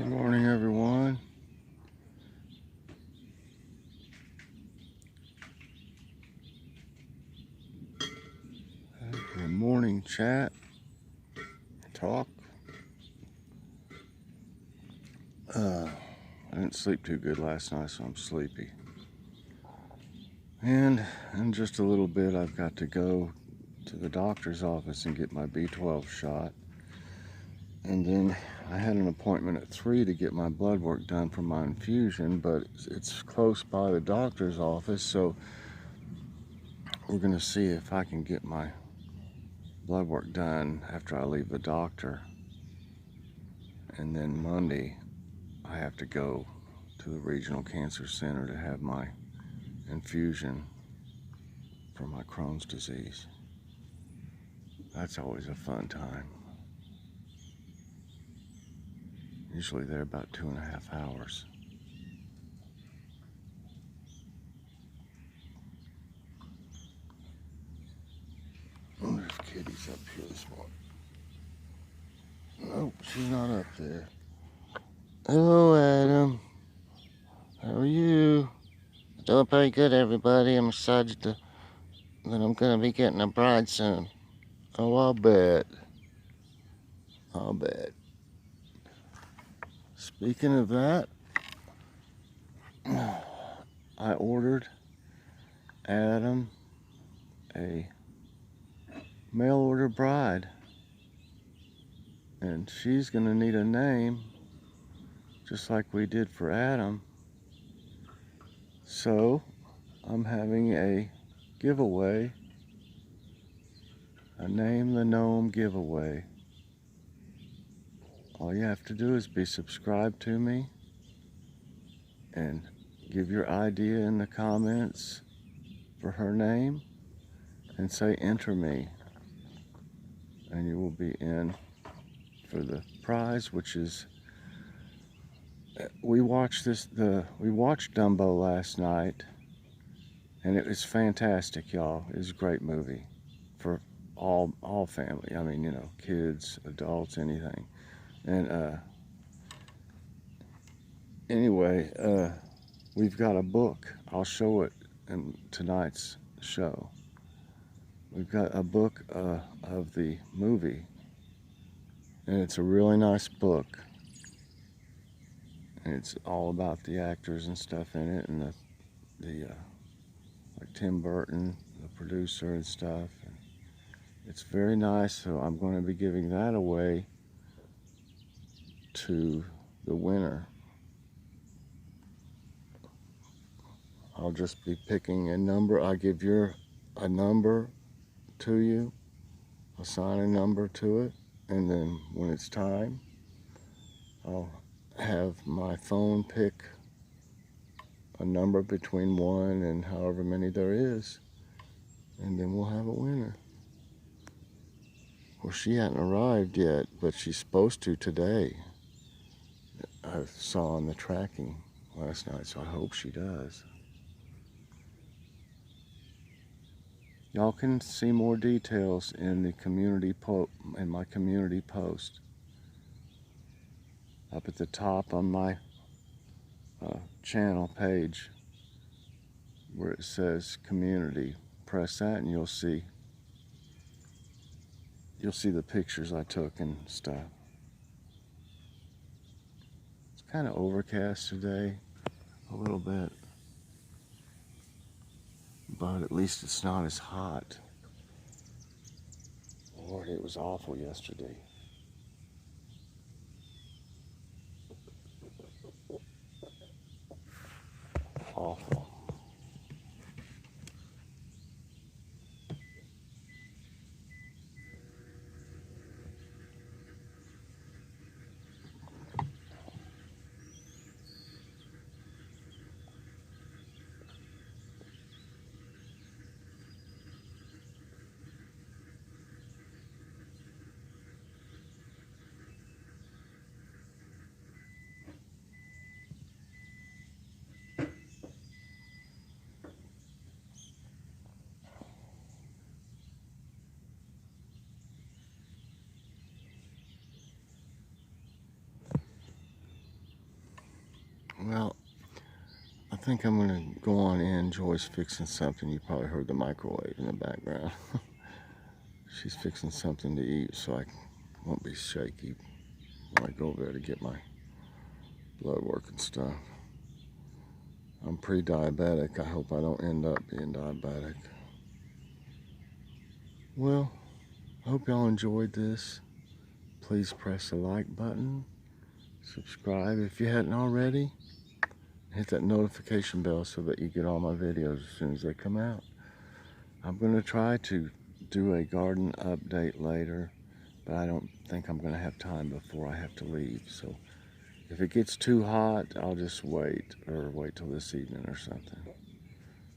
Good morning, everyone. Good morning, chat, talk. I didn't sleep too good last night, so I'm sleepy. And in just a little bit, I've got to go to the doctor's office and get my B12 shot. And then I had an appointment at 3 to get my blood work done for my infusion, but it's close by the doctor's office, so we're going to see if I can get my blood work done after I leave the doctor. And then Monday, I have to go to the Regional Cancer Center to have my infusion for my Crohn's disease. That's always a fun time. Usually they're about 2.5 hours. I wonder if Kitty's up here this morning. Nope, she's not up there. Hello, Adam. How are you? Doing pretty good, everybody. I'm excited that I'm going to be getting a bride soon. Oh, I'll bet. I'll bet. Speaking of that, I ordered Adam a mail order bride, and she's gonna need a name just like we did for Adam. So I'm having a giveaway, a Name the Gnome giveaway. All you have to do is be subscribed to me and give your idea in the comments for her name and say enter me, and you will be in for the prize, which is we watched Dumbo last night, and it was fantastic, y'all. It was a great movie for all family. I mean, you know, kids, adults, anything. And anyway, we've got a book. I'll show it in tonight's show. We've got a book of the movie, and it's a really nice book. And it's all about the actors and stuff in it, and the like Tim Burton, the producer and stuff. And it's very nice, so I'm going to be giving that away to the winner. I'll just be picking a number. I give a number to you, assign a number to it, and then when it's time, I'll have my phone pick a number between 1 and however many there is, and then we'll have a winner. Well, she hadn't arrived yet, but she's supposed to today. I saw on the tracking last night, so I hope she does. Y'all can see more details in the in my community post. Up at the top on my channel page where it says community, press that and you'll see the pictures I took and stuff. It's kind of overcast today, a little bit, but at least it's not as hot. Lord, it was awful yesterday. Awful. think I'm gonna go on in. Joy's fixing something. You probably heard the microwave in the background. She's fixing something to eat so I won't be shaky when I go over there to get my blood work and stuff. I'm pre-diabetic. I hope I don't end up being diabetic. Well, I hope y'all enjoyed this. Please press the like button. Subscribe if you hadn't already. Hit that notification bell so that you get all my videos as soon as they come out. I'm going to try to do a garden update later, but I don't think I'm going to have time before I have to leave. So if it gets too hot, I'll just wait, or wait till this evening or something.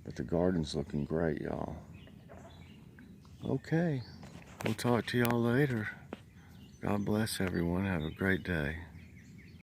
But the garden's looking great, y'all. Okay, we'll talk to y'all later. God bless everyone. Have a great day.